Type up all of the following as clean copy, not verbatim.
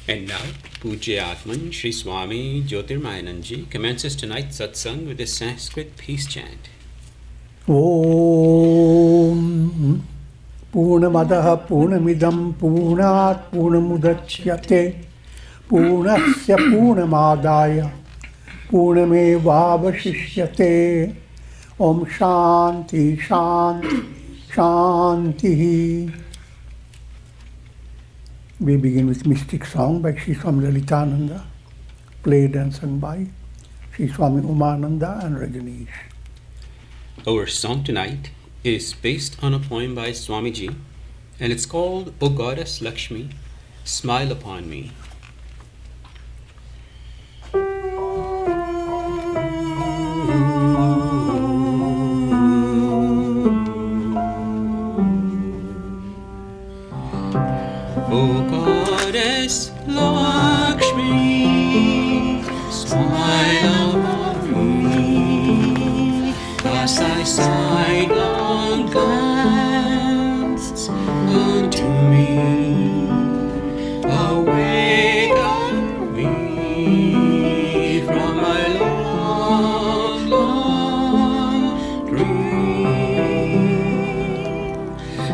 And now, Pujya Atman Sri Swami Jyotirmayananda commences tonight's satsang with a Sanskrit peace chant. Om Purnamadaha Purnamidam Purnat Purnamudachyate Purnasya Purnamadaya Purnamevavashishyate. Om Shanti Shanti Shanti. We begin with mystic song by Sri Swami Lalitananda, played and sung by Sri Swami Umananda and Rajneesh. Our song tonight is based on a poem by Swamiji, and it's called O Goddess Lakshmi, Smile Upon Me. O Goddess Lakshmi, smile upon me, as I sidelong glance unto me, awaken me from my long, long dream.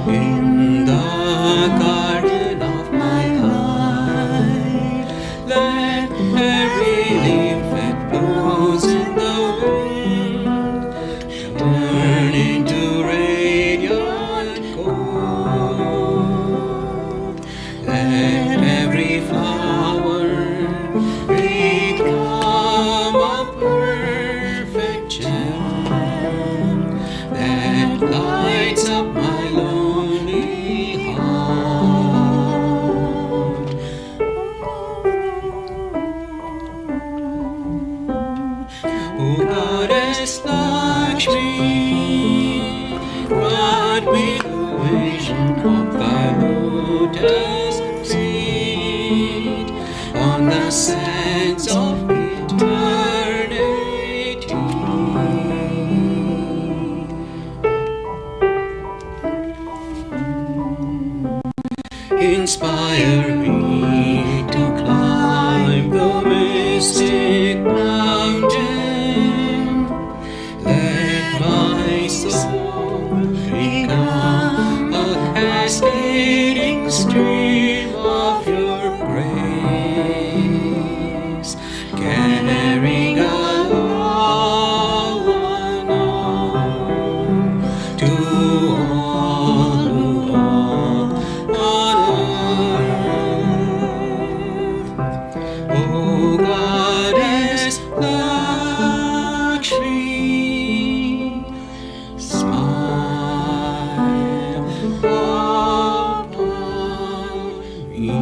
In the garden of my life, let every leaf that blows in the wind turn into radiant gold. Let every flower become a perfect gem that lights up my lonely heart. O Goddess Lakshmi, grant me the vision of thy lotus seat on the sands of eternity. Inspire me to climb the mystic mountain. Let my soul become a cascading stream of your grace, carrying a love unknown to all who walk on earth. O Goddess Lakshmi, smile upon me.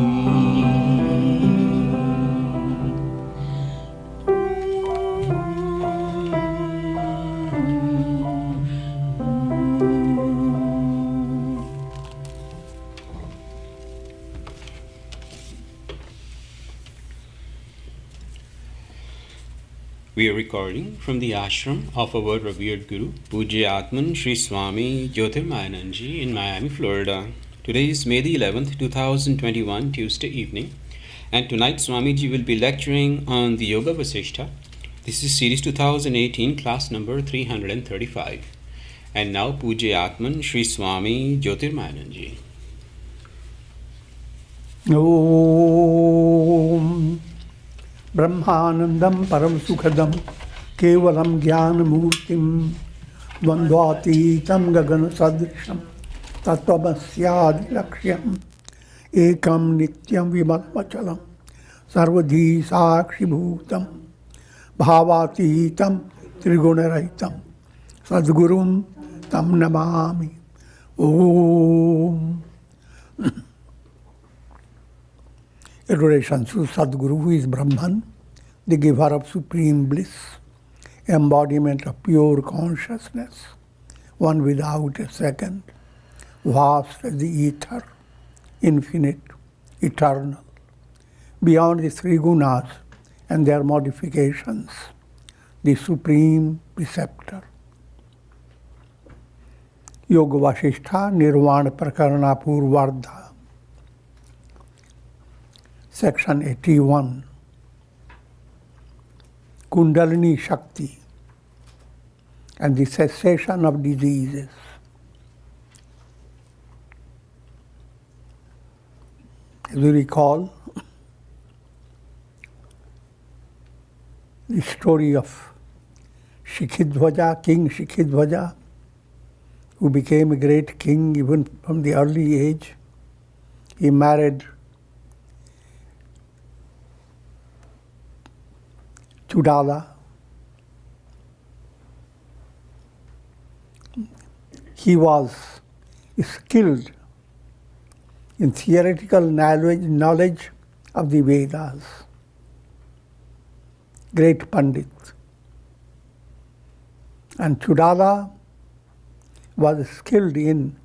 We are recording from the ashram of our revered Guru, Pujya Atman Sri Swami Jyotirmayananda in Miami, Florida. Today is May the 11th, 2021, Tuesday evening, and tonight Swamiji will be lecturing on the Yoga Vasistha. This is series 2018, class number 335. And now Pujya Atman Sri Swami Jyotirmayananda. Om Brahmanandam Param Sukhadam Kevalam Jnanamurtim Dvandvatitam Gagana Sadrisham Tattvamasya Lakshyam Ekam Nityam Vimalamachalam Sarvadhi Sakshi Bhutam Bhavatitam Trigunaraitam Sadgurum Tam Namami. Om. Adoration to Sadguru, who is Brahman, the giver of supreme bliss, embodiment of pure consciousness, one without a second, vast as the ether, infinite, eternal, beyond the three gunas and their modifications, the supreme preceptor. Yoga Vasistha Nirvana Prakarana Purvardha. Section 81, Kundalini Shakti and the cessation of diseases. As you recall, the story of Shikhidhwaja, King Shikhidhwaja, who became a great king even from the early age. He married Chudala. He was skilled in theoretical knowledge of the Vedas. Great Pandit. And Chudala was skilled in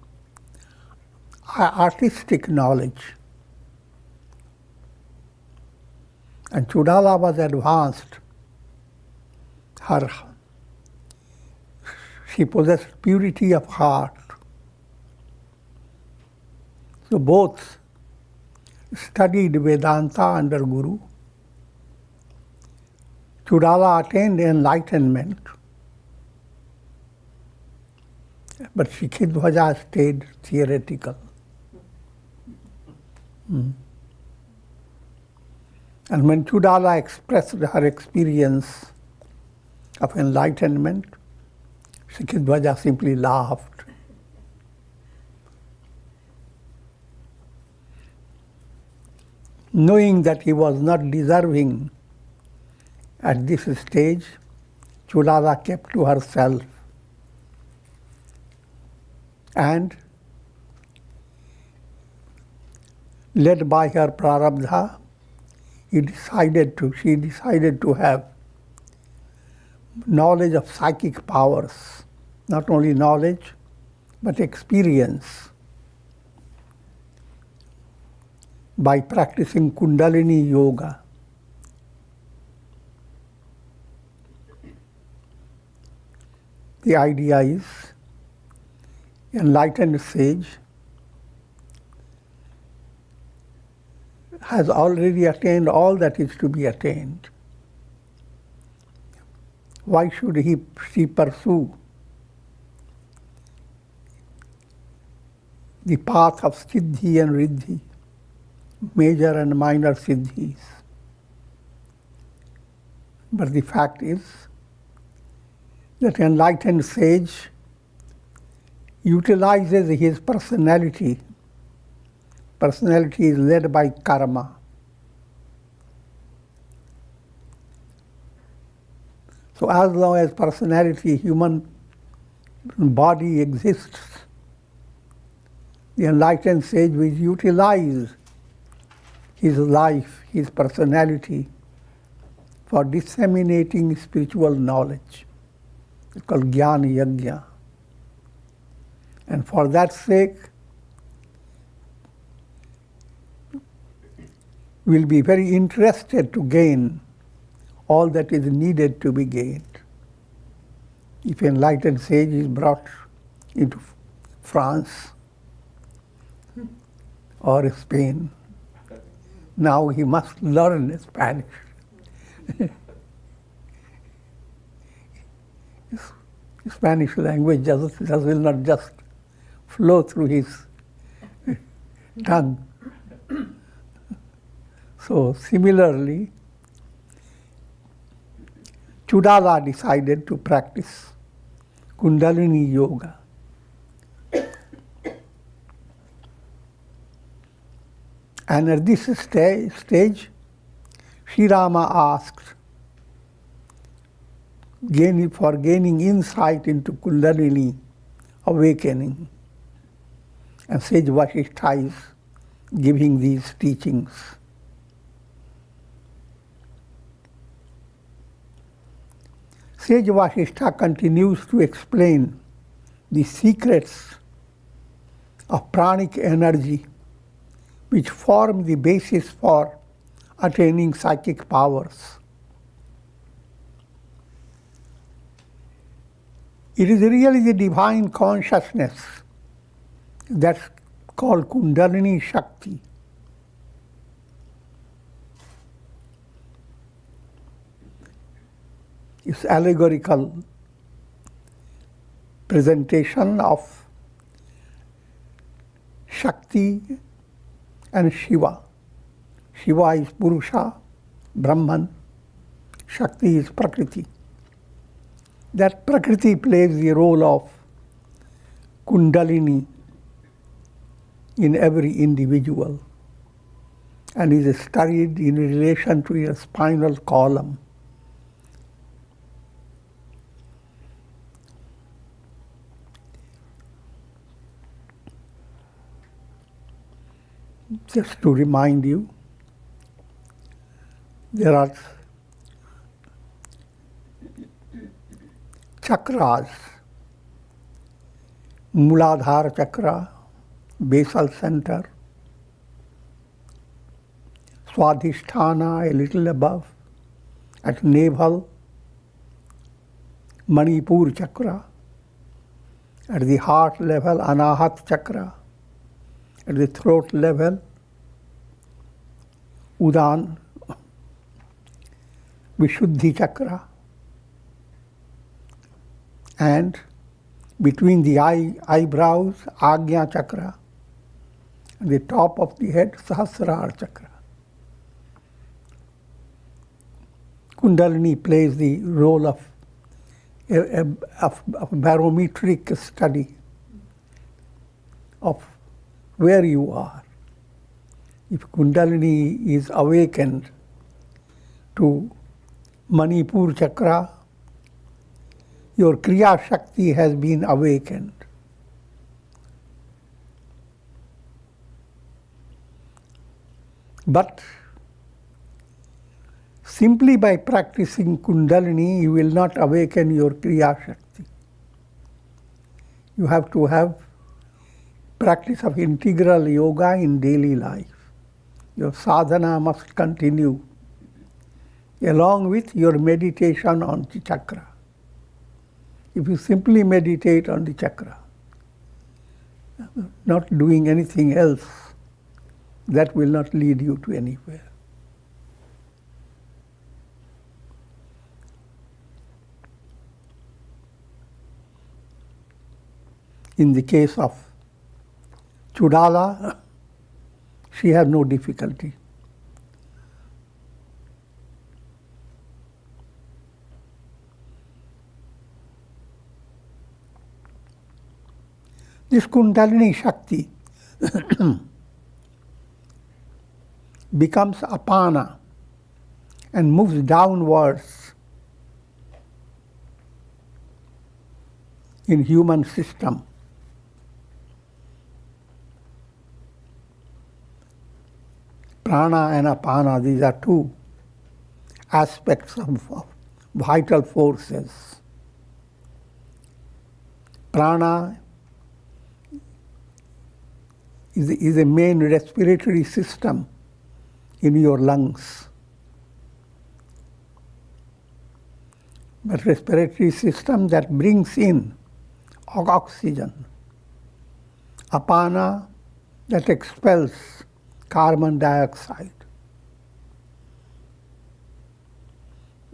artistic knowledge. And Chudala was advanced. She possessed purity of heart. So both studied Vedanta under Guru. Chudala attained enlightenment, but Shikhidhwaja stayed theoretical. And when Chudala expressed her experience of enlightenment, Shikhidhwaja simply laughed. Knowing that he was not deserving at this stage, Chudala kept to herself. And led by her prarabdha, she decided to have knowledge of psychic powers. Not only knowledge, but experience. By practicing Kundalini Yoga. The idea is, enlightened sage has already attained all that is to be attained. Why should she pursue the path of siddhi and riddhi, major and minor siddhis? But the fact is that enlightened sage utilizes his personality. Personality is led by karma. So as long as personality, human body exists, the enlightened sage will utilize his life, his personality, for disseminating spiritual knowledge. It's called Jnana Yajna. And for that sake, will be very interested to gain all that is needed to be gained. If enlightened sage is brought into France or Spain, now he must learn Spanish. Spanish language will not just flow through his tongue. So similarly, Chudala decided to practice Kundalini Yoga. And at this stage, Sri Rama asked for gaining insight into Kundalini awakening. And Sage Vasistha is giving these teachings. Sage Vasistha continues to explain the secrets of pranic energy which form the basis for attaining psychic powers. It is really the divine consciousness that's called Kundalini Shakti. this allegorical presentation of Shakti and Shiva. Shiva is Purusha, Brahman. Shakti is Prakriti. That Prakriti plays the role of Kundalini in every individual and is studied in relation to your spinal column. Just to remind you, there are chakras, Muladhara chakra, basal center, Swadhisthana a little above, at navel, Manipur chakra, at the heart level, Anahat chakra, at the throat level, Udan, Vishuddhi chakra, and between the eyebrows, Agnya chakra, and the top of the head, Sahasrara chakra. Kundalini plays the role of a barometric study of where you are. If Kundalini is awakened to Manipur chakra, your Kriya Shakti has been awakened. But simply by practicing Kundalini, you will not awaken your Kriya Shakti. You have to have practice of integral yoga in daily life. Your sadhana must continue along with your meditation on the chakra. If you simply meditate on the chakra, not doing anything else, that will not lead you to anywhere. In the case of Chudala, she had no difficulty. This Kundalini Shakti becomes apana and moves downwards in human system. Prana and apana, these are two aspects of vital forces. Prana is a main respiratory system in your lungs. But respiratory system that brings in oxygen. Apana that expels carbon dioxide.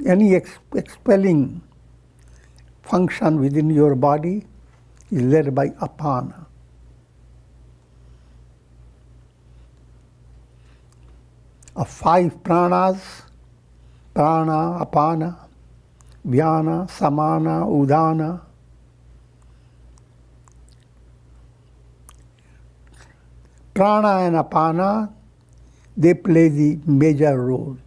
Any expelling function within your body is led by apana. Of 5 pranas, prana, apana, vyana, samana, udana, prana and apana, they play the major role.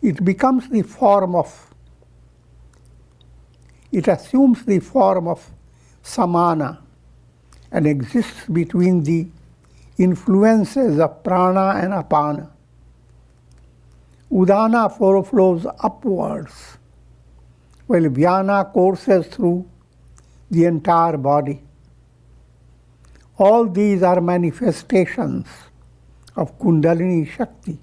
It becomes the form of, it assumes the form of samana and exists between the influences of prana and apana. Udana flows upwards, while vyana courses through the entire body. All these are manifestations of Kundalini Shakti.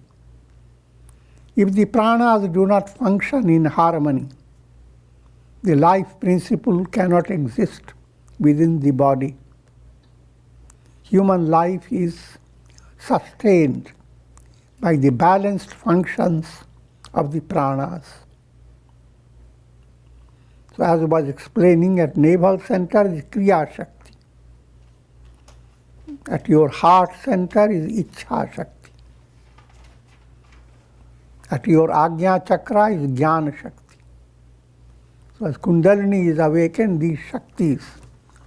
If the pranas do not function in harmony, The life principle cannot exist within the body. Human life is sustained by the balanced functions of the pranas. So as I was explaining, at navel center is Kriya Shakti. At your heart center is Ichha Shakti. At your Agnya Chakra is Jnana Shakti. So as Kundalini is awakened, these Shaktis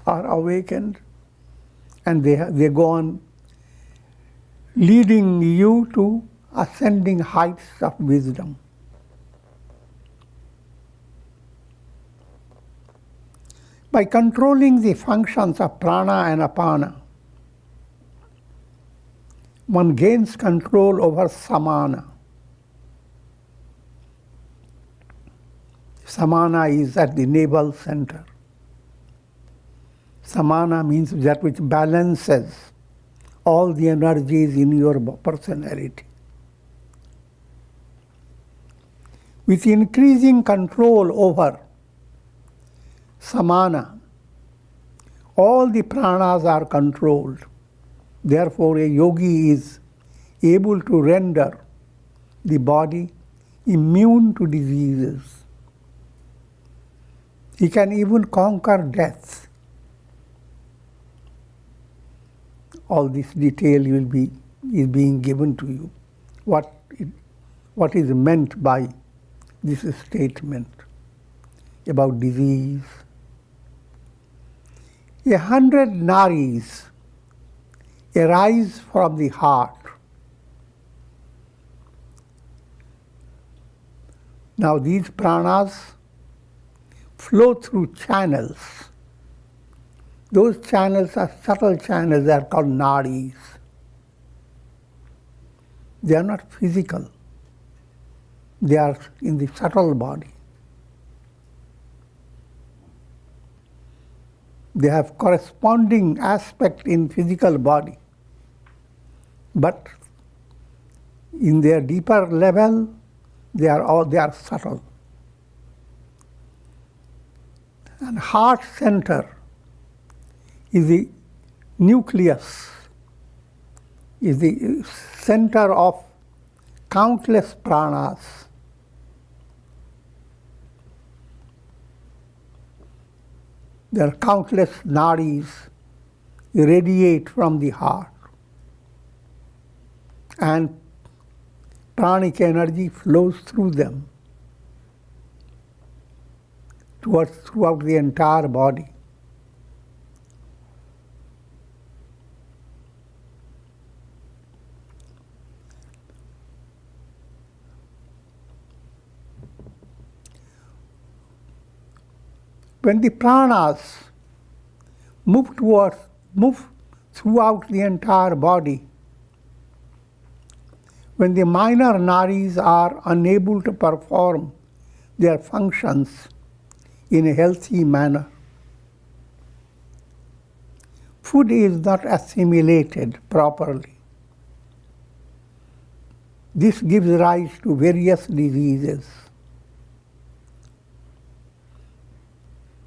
are awakened, and they go on leading you to ascending heights of wisdom. By controlling the functions of prana and apana, one gains control over samana. Samana is at the navel center. Samana means that which balances all the energies in your personality. With increasing control over samana, all the pranas are controlled. Therefore, a yogi is able to render the body immune to diseases. He can even conquer death. All this detail is being given to you. What is meant by this statement about disease? 100 nadis arise from the heart. Now these pranas flow through channels. Those channels are subtle channels, they are called nadis. They are not physical. They are in the subtle body. They have corresponding aspect in physical body. But in their deeper level, they are subtle. And heart center is the nucleus, is the center of countless pranas. There are countless nadis radiate from the heart, and pranic energy flows through them throughout the entire body. When the pranas move throughout the entire body, when the minor nadis are unable to perform their functions in a healthy manner, food is not assimilated properly. This gives rise to various diseases.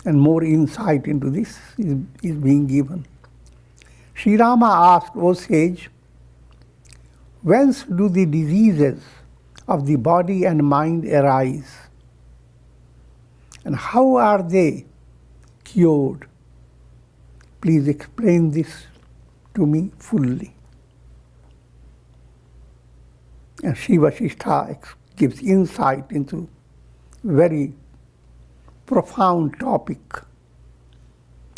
And more insight into this is being given. Sri Rama asked, O sage, whence do the diseases of the body and mind arise? And how are they cured? Please explain this to me fully. And Yoga Vasistha gives insight into very profound topic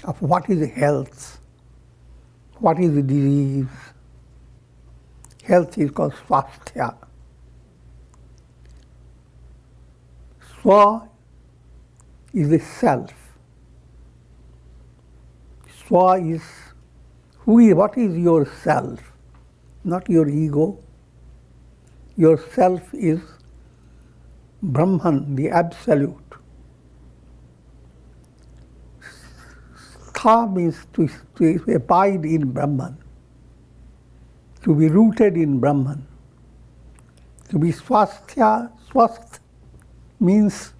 of what is health, what is disease. Health is called swasthya. Swa is the self. Swa is what is your self, not your ego. Your self is Brahman, the absolute. Stha means to abide in Brahman, to be rooted in Brahman. To be swasthya, swasth means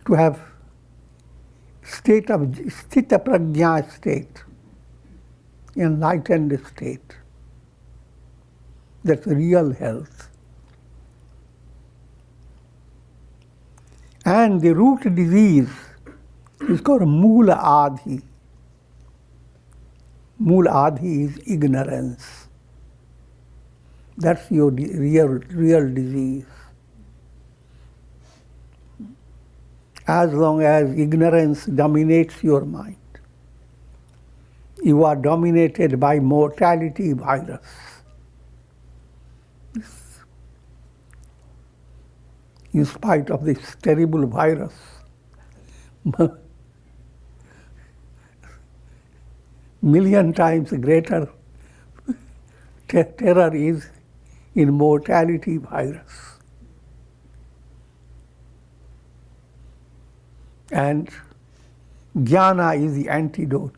to have state of sthita prajna state, enlightened state. That's real health. And the root disease is called Mula Adhi. Mula Adhi is ignorance. That's your real disease. As long as ignorance dominates your mind, you are dominated by mortality virus. In spite of this terrible virus, million times greater terror is in mortality virus. And jnana is the antidote.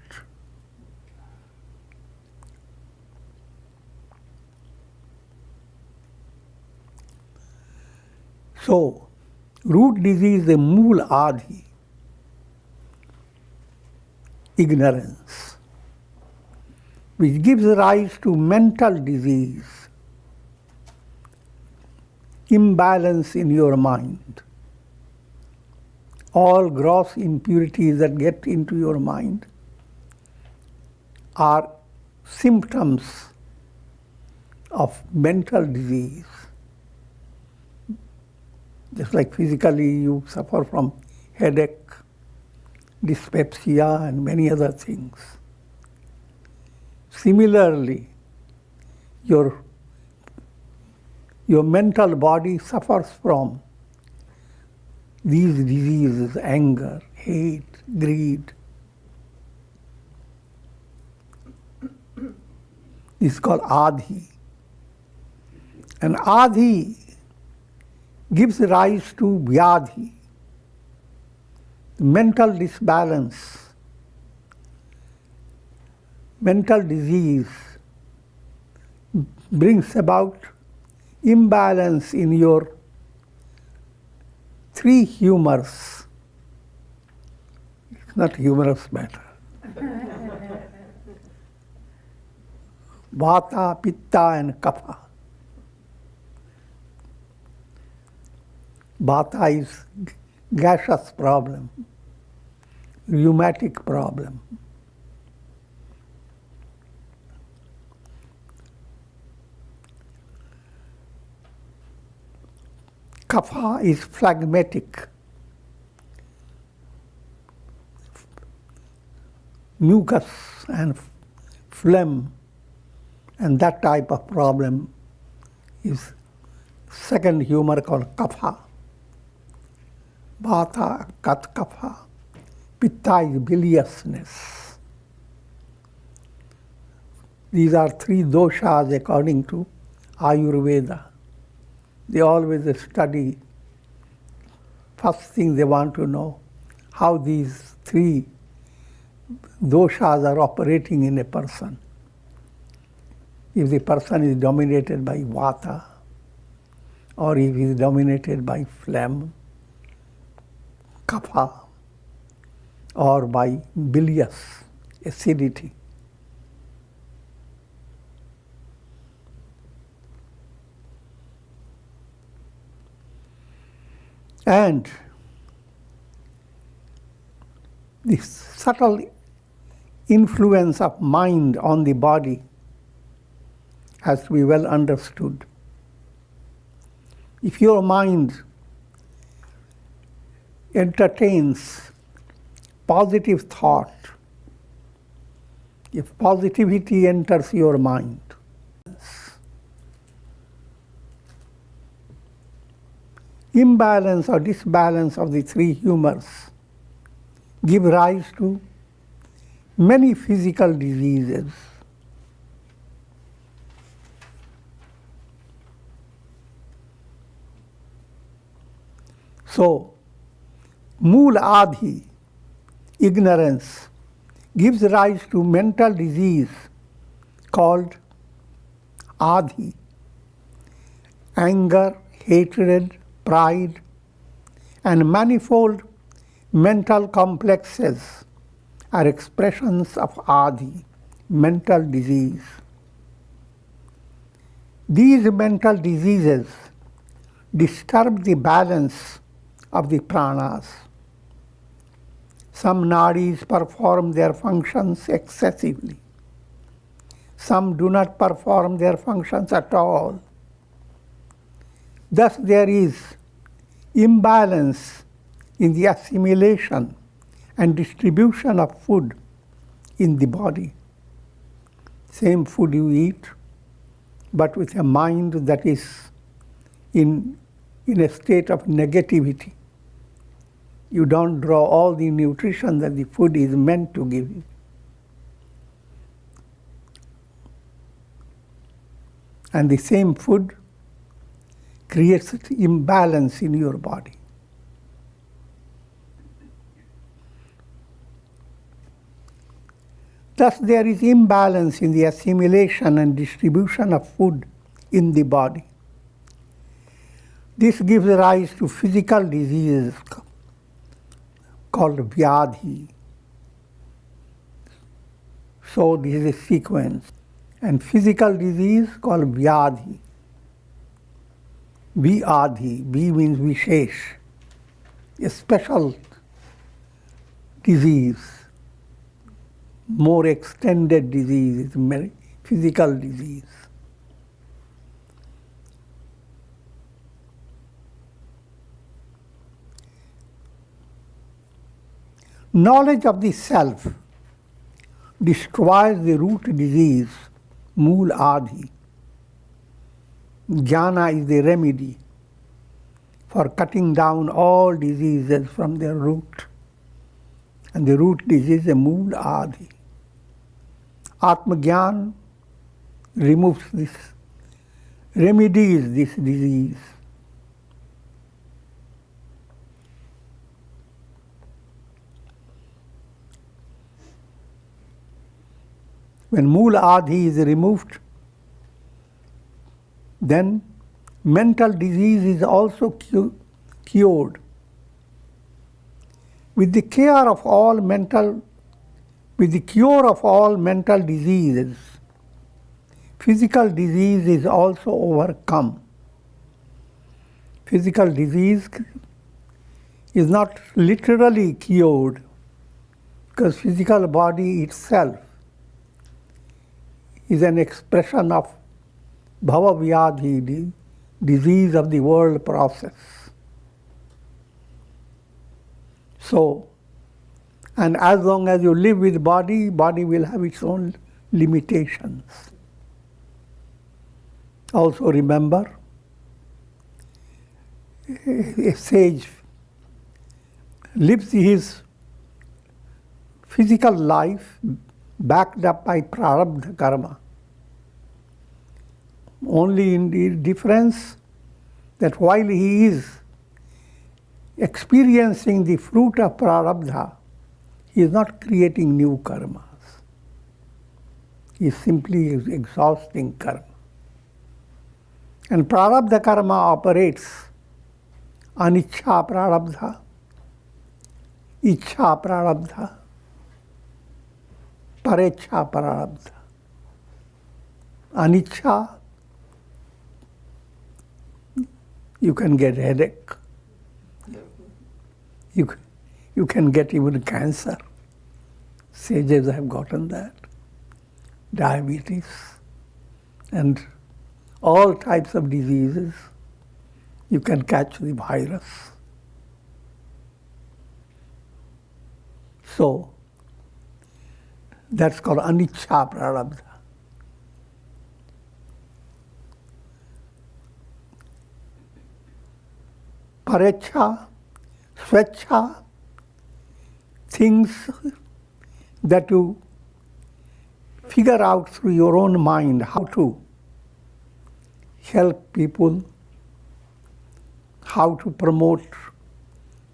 So, root disease is mool adhi, ignorance, which gives rise to mental disease, imbalance in your mind. All gross impurities that get into your mind are symptoms of mental disease. Just like physically you suffer from headache, dyspepsia, and many other things. Similarly, your mental body suffers from these diseases: anger, hate, greed. This is called adhi. And adhi gives rise to vyadhi, mental disbalance, mental disease brings about imbalance in your three humors. It's not humorous matter. Vata, Pitta, and Kapha. Vata is gaseous problem, rheumatic problem. Kapha is phlegmatic, mucus and phlegm, and that type of problem is second humor called kapha. Vata, kat kapha. Pitta is biliousness. These are three doshas according to Ayurveda. They always study. First thing they want to know how these three doshas are operating in a person. If the person is dominated by vata, or if he is dominated by phlegm, kapha, or by bilious, acidity. And this subtle influence of mind on the body has to be well understood. If your mind entertains positive thought, if positivity enters your mind, imbalance or disbalance of the three humors give rise to many physical diseases. So, mool adhi, ignorance, gives rise to mental disease called adhi, anger, hatred, pride, and manifold mental complexes are expressions of adi, mental disease. These mental diseases disturb the balance of the pranas. Some nadis perform their functions excessively. Some do not perform their functions at all. Thus there is imbalance in the assimilation and distribution of food in the body. Same food you eat, but with a mind that is in a state of negativity. You don't draw all the nutrition that the food is meant to give you. And the same food creates imbalance in your body. Thus there is imbalance in the assimilation and distribution of food in the body. This gives rise to physical diseases called vyadhi. So this is a sequence. And physical disease called vyadhi. Vyadhi, V means vishesh, a special disease, more extended disease, physical disease. Knowledge of the self destroys the root disease, mool adi. Jnana is the remedy for cutting down all diseases from their root. And the root disease is mool adi. Atma-jnana removes this, remedies this disease. When mool adi is removed, then mental disease is also cured. With the cure of all mental diseases, physical disease is also overcome. Physical disease is not literally cured, because physical body itself is an expression of bhava vyadhi, the disease of the world process. So, and as long as you live with body, body will have its own limitations. Also remember, a sage lives his physical life backed up by prarabdha karma. Only in the difference that while he is experiencing the fruit of prarabdha, he is not creating new karmas. He is simply exhausting karma. And prarabdha karma operates aniccha prarabdha, ichha prarabdha, parecha prarabdha. Aniccha, you can get headache. You can get even cancer. Sages have gotten that. Diabetes and all types of diseases. You can catch the virus. So, that's called anicca prarabdha. Parecha, swecha, things that you figure out through your own mind how to help people, how to promote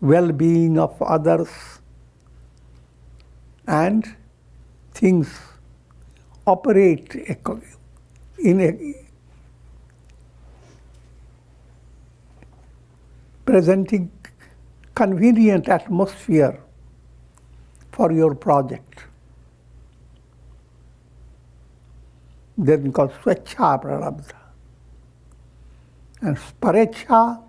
well-being of others, and things operate in a presenting convenient atmosphere for your project. Then called Swecha Prarabdha. And Parecha,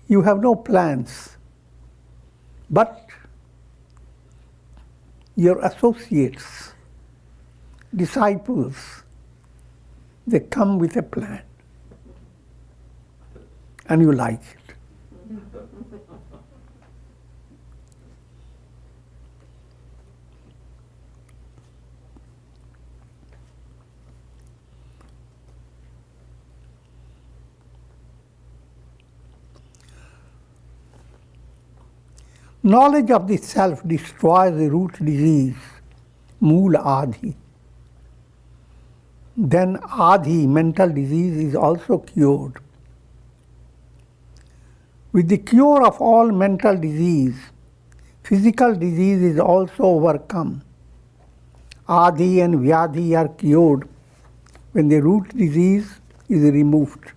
you have no plans, but your associates, disciples, they come with a plan, and you like it. Knowledge of the self destroys the root disease, Mool Adhi. Then Adhi, mental disease, is also cured. With the cure of all mental disease, physical disease is also overcome. Adhi and Vyadhi are cured when the root disease is removed.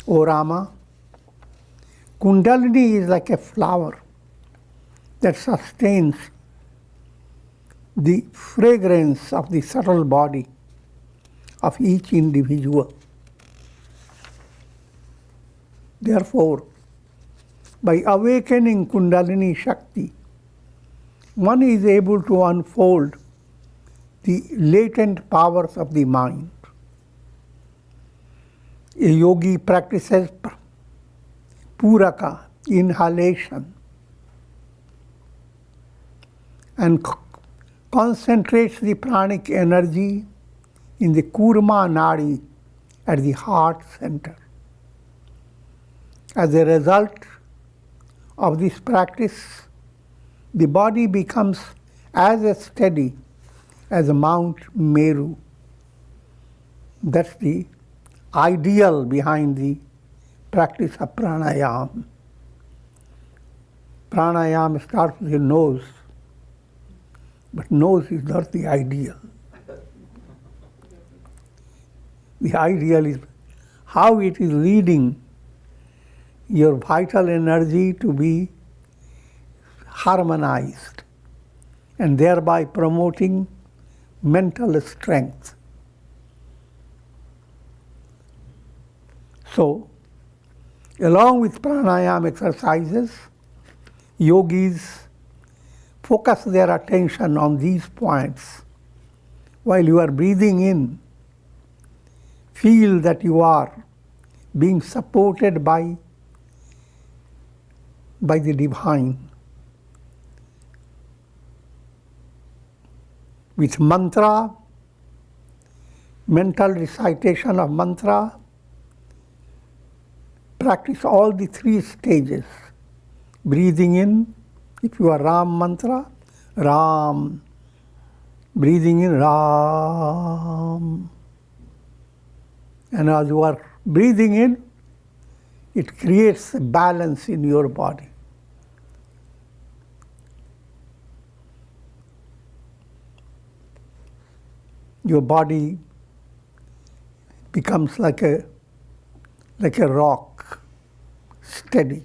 O Rama, Kundalini is like a flower that sustains the fragrance of the subtle body of each individual. Therefore, by awakening Kundalini Shakti, one is able to unfold the latent powers of the mind. A yogi practices Puraka, inhalation, and concentrates the pranic energy in the Kurma Nadi at the heart center. As a result of this practice, the body becomes as steady as Mount Meru. That's the ideal behind the practice of pranayama. Pranayama starts with the nose, but nose is not the ideal. The ideal is how it is leading your vital energy to be harmonized and thereby promoting mental strength. So, along with pranayama exercises, yogis focus their attention on these points. While you are breathing in, feel that you are being supported by the divine. With mantra, mental recitation of mantra, practice all the three stages. Breathing in, if you are Ram mantra, Ram. Breathing in, Ram. And as you are breathing in, it creates a balance in your body. Your body becomes like a rock, steady.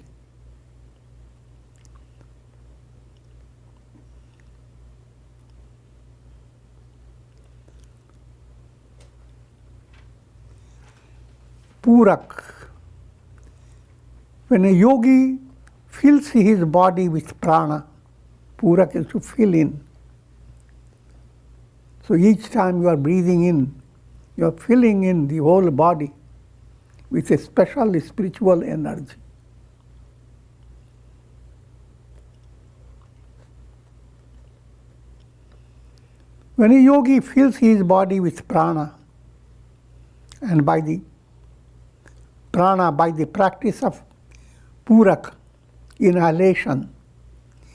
Purak. When a yogi fills his body with prana, Purak is to fill in. So each time you are breathing in, you are filling in the whole body with a special spiritual energy. When a yogi fills his body with prana, and by the practice of Purak, inhalation,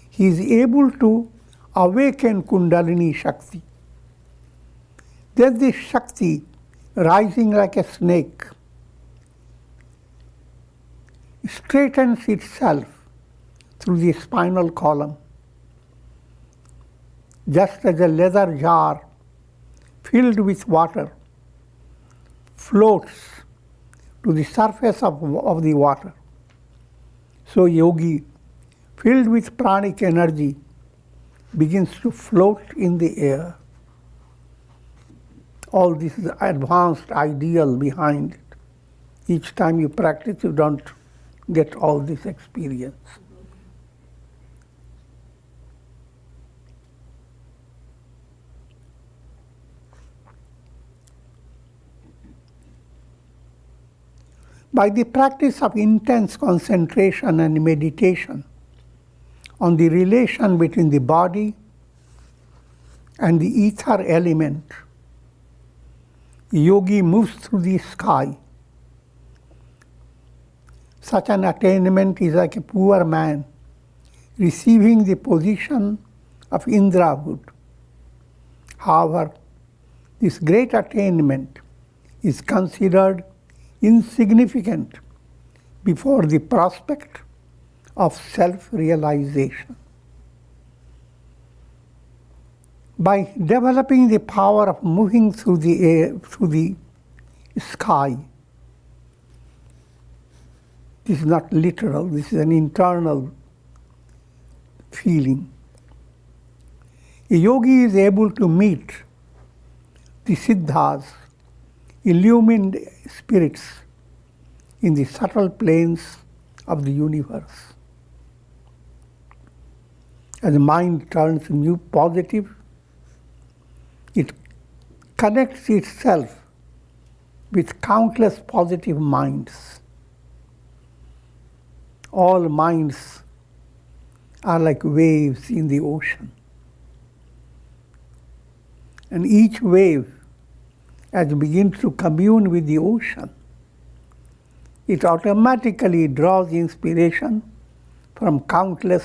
he is able to awaken Kundalini Shakti. Then this Shakti, rising like a snake, straightens itself through the spinal column, just as a leather jar filled with water floats to the surface of the water. So yogi, filled with pranic energy, begins to float in the air. All this is advanced ideal behind it. Each time you practice, you don't get all this experience. By the practice of intense concentration and meditation on the relation between the body and the ether element, yogi moves through the sky. Such an attainment is like a poor man receiving the position of Indrahood. However, this great attainment is considered insignificant before the prospect of self-realization. By developing the power of moving through the air, through the sky, this is not literal, this is an internal feeling. A yogi is able to meet the siddhas, illumined spirits in the subtle planes of the universe. As the mind turns new positive, it connects itself with countless positive minds. All minds are like waves in the ocean. And each wave, as it begins to commune with the ocean, it automatically draws inspiration from countless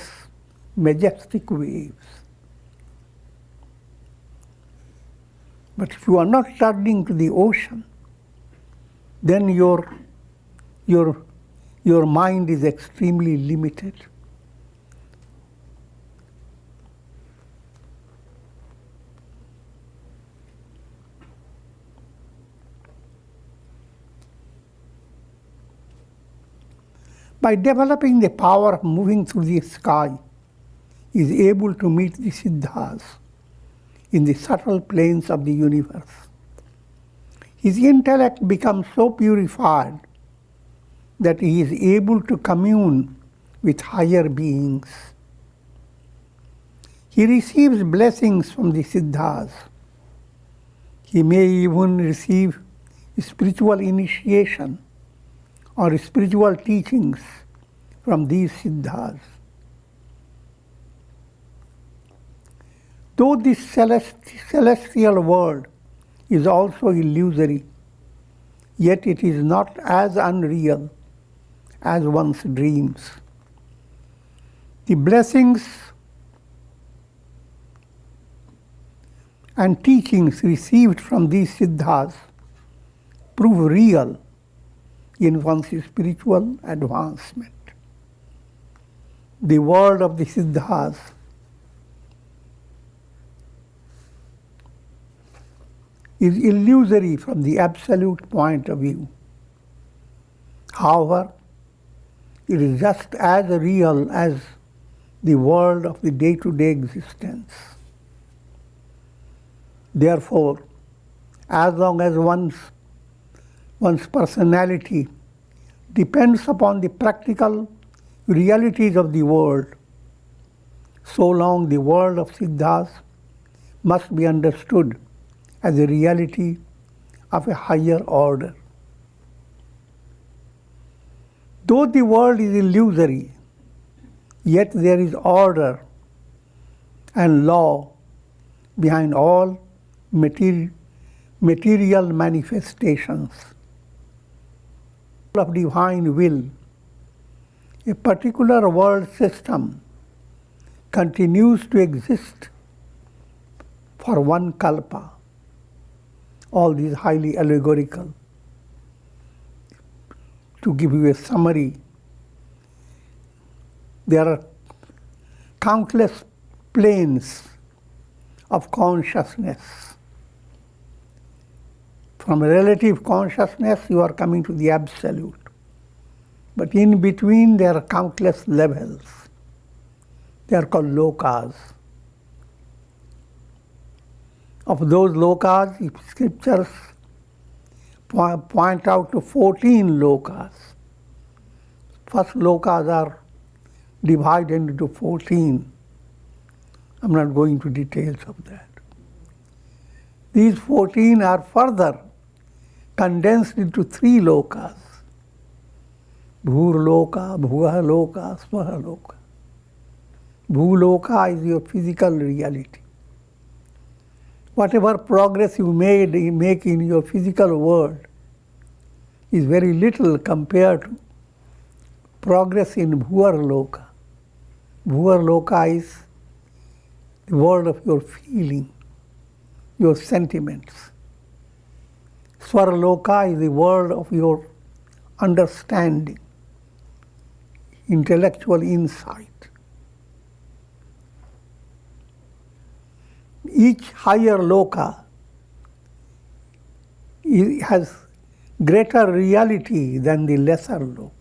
majestic waves. But if you are not turning to the ocean, then your mind is extremely limited. By developing the power of moving through the sky, he is able to meet the siddhas in the subtle planes of the universe. His intellect becomes so purified that he is able to commune with higher beings. He receives blessings from the siddhas. He may even receive spiritual initiation or spiritual teachings from these siddhas. Though this celestial world is also illusory, yet it is not as unreal as one's dreams. The blessings and teachings received from these siddhas prove real in one's spiritual advancement. The world of the siddhas is illusory from the absolute point of view. However, it is just as real as the world of the day-to-day existence. Therefore, as long as one's personality depends upon the practical realities of the world, so long the world of siddhas must be understood as a reality of a higher order. Though the world is illusory, yet there is order and law behind all material manifestations of divine will. A particular world system continues to exist for one kalpa. All these highly allegorical. To give you a summary, there are countless planes of consciousness. From relative consciousness, you are coming to the absolute. But in between, there are countless levels. They are called lokas. Of those lokas, scriptures point out to 14 lokas. First lokas are divided into 14. I'm not going into details of that. These 14 are further condensed into 3 lokas. Bhurloka, Bhuvaloka, Swahaloka. Bhuloka is your physical reality. Whatever progress you make in your physical world is very little compared to progress in Bhuvarloka. Bhuvarloka is the world of your feeling, your sentiments. Swarloka is the world of your understanding, intellectual insight. Each higher loka has greater reality than the lesser loka.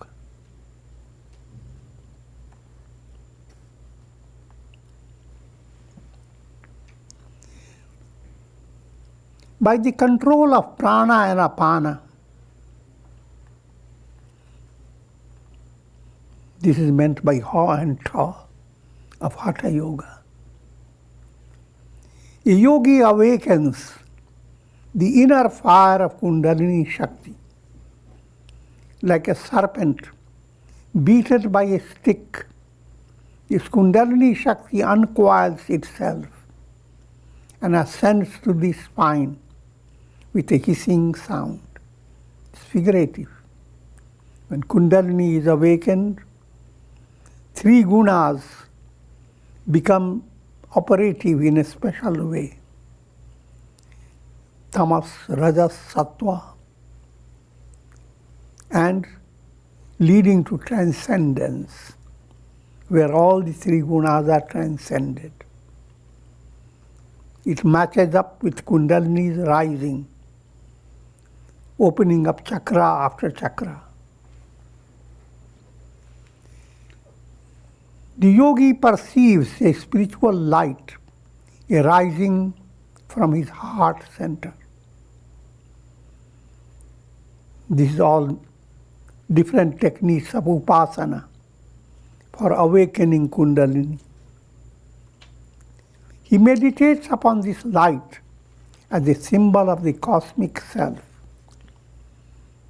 By the control of prana and apana, this is meant by Ha and Ta of Hatha Yoga. A yogi awakens the inner fire of Kundalini Shakti, like a serpent beaten by a stick. This Kundalini Shakti uncoils itself and ascends to the spine with a hissing sound. It's figurative. When Kundalini is awakened, 3 gunas become operative in a special way. Tamas, Rajas, Sattva, and leading to transcendence, where all the 3 gunas are transcended. It matches up with Kundalini's rising, opening up chakra after chakra. The yogi perceives a spiritual light arising from his heart center. These are all different techniques of upasana for awakening Kundalini. He meditates upon this light as a symbol of the cosmic self.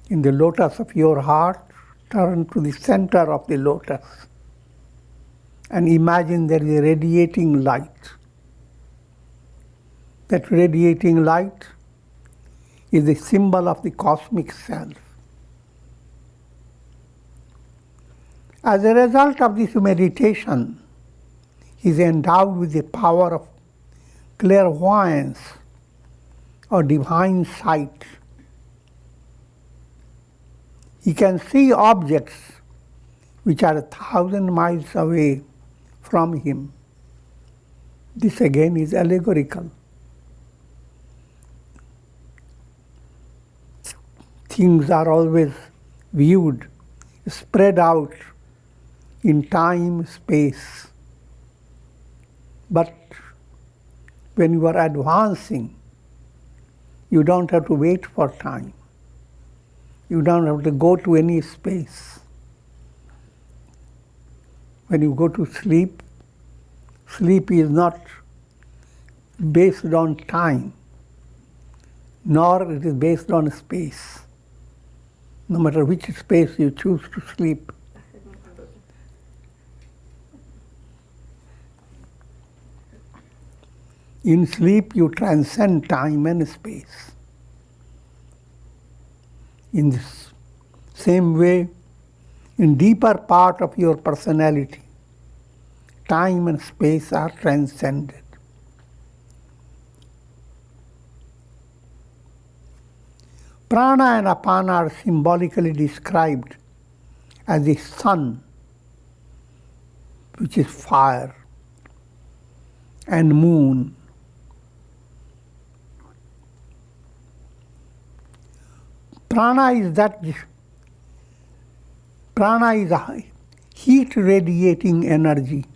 In the lotus of your heart, turn to the center of the lotus and imagine there is a radiating light. That radiating light is a symbol of the cosmic self. As a result of this meditation, he is endowed with the power of clairvoyance or divine sight. He can see objects which are 1,000 miles away from him. This again is allegorical. Things are always viewed, spread out in time, space. But when you are advancing, you don't have to wait for time. You don't have to go to any space. When you go to sleep, sleep is not based on time, nor it is based on space, no matter which space you choose to sleep. In sleep, you transcend time and space. In this same way, in deeper part of your personality, time and space are transcended. Prana and apana are symbolically described as the sun, which is fire, and moon. Prana is a heat radiating energy.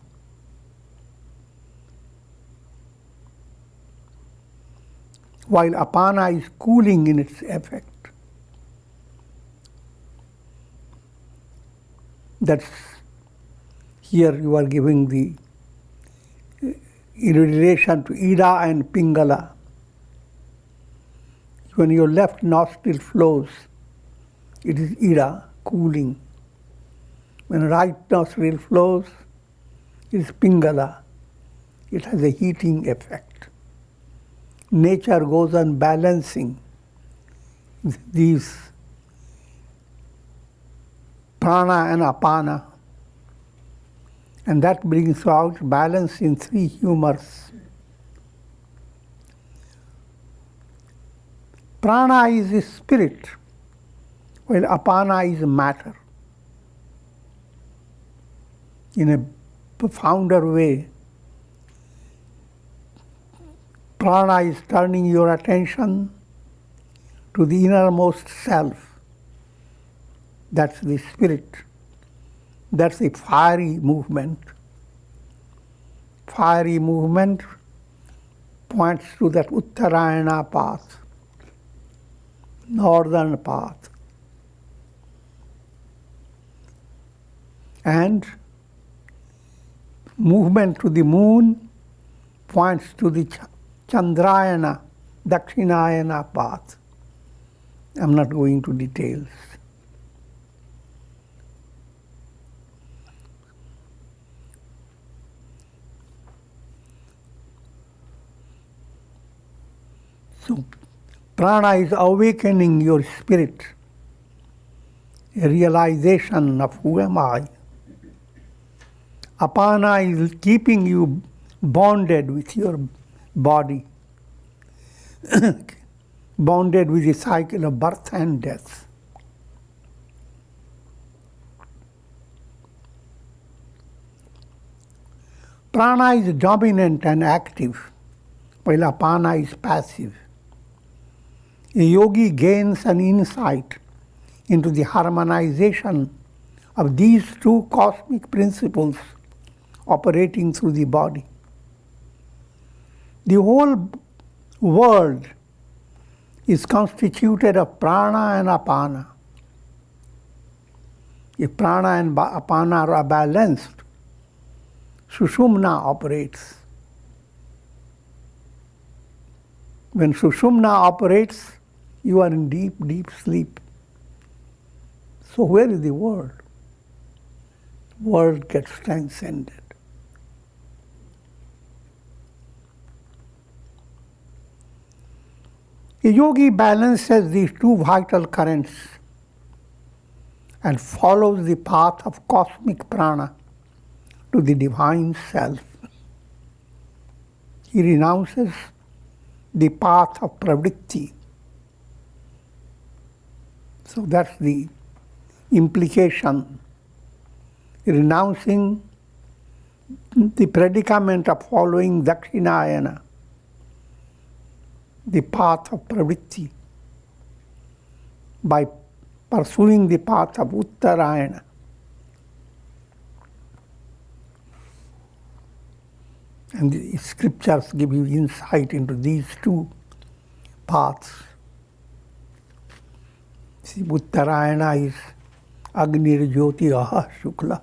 While apana is cooling in its effect. That's here you are giving the in relation to Ida and Pingala. When your left nostril flows, it is Ida, cooling. When right nostril flows, it is Pingala. It has a heating effect. Nature goes on balancing these prana and apana, and that brings out balance in three humors. Prana is spirit, while apana is matter. In a profounder way, prana is turning your attention to the innermost self. That's the spirit. That's the fiery movement. Fiery movement points to that Uttarayana path, northern path. And movement to the moon points to the Chandrayana, Dakshinayana path. I'm not going into details. So, prana is awakening your spirit, a realization of who am I. Apana is keeping you bonded with your body, bonded with the cycle of birth and death. Prana is dominant and active, while apana is passive. A yogi gains an insight into the harmonization of these two cosmic principles operating through the body. The whole world is constituted of prana and apana. If prana and apana are balanced, Sushumna operates. When Sushumna operates, you are in deep, deep sleep. So where is the world? World gets transcended. A yogi balances these two vital currents and follows the path of cosmic prana to the divine self. He renounces the path of pravritti. So that's the implication. Renouncing the predicament of following Dakshinayana, the path of pravritti, by pursuing the path of Uttarayana. And the scriptures give you insight into these two paths. See, Uttarayana is Agnir Jyoti Aha Shukla.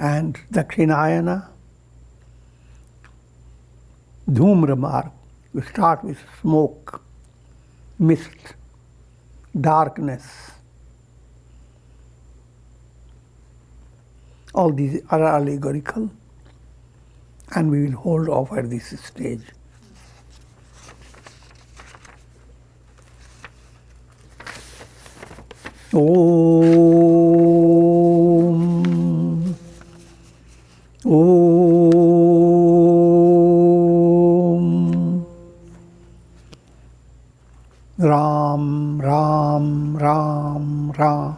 And Dakshinayana, Dhumra Marg. You start with smoke, mist, darkness. All these are allegorical, and we will hold off at this stage. Om. Om. Ram, Ram, Ram, Ram.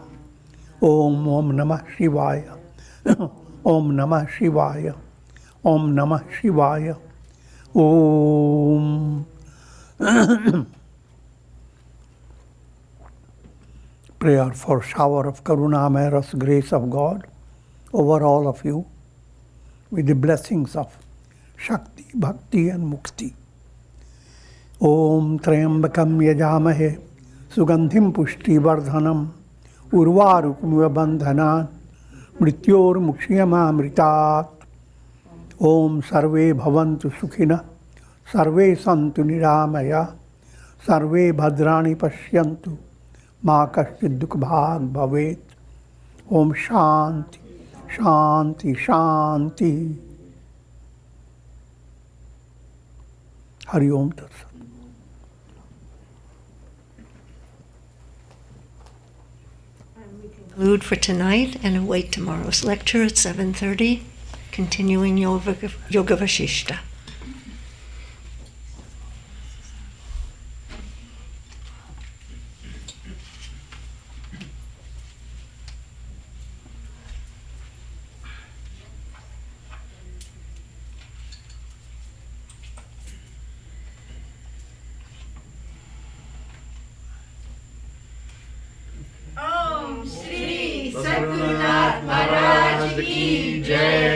Om, Om Namah Shivaya. Om Namah Shivaya. Om Namah Shivaya. Om. Prayer for shower of Karuna, mercy, grace of God over all of you with the blessings of Shakti, Bhakti and Mukti. Om Trayambakam Yajamahe Sugandhim Pushti Vardhanam Urvarukmiva Bandhanan Mrityor Mukshiyamamritat. Om Sarve Bhavantu Sukhina Sarve Santu Niramaya Sarve Bhadrani Pashyantu Ma Kashchid Dukbhag Bhavet. Om Shanti, Shanti, Shanti. Hari Om Tat Sat. Conclude for tonight and await tomorrow's lecture at 7:30, continuing Yoga Vasistha. Om Shri Satgurunath Maharaj Ki Jai.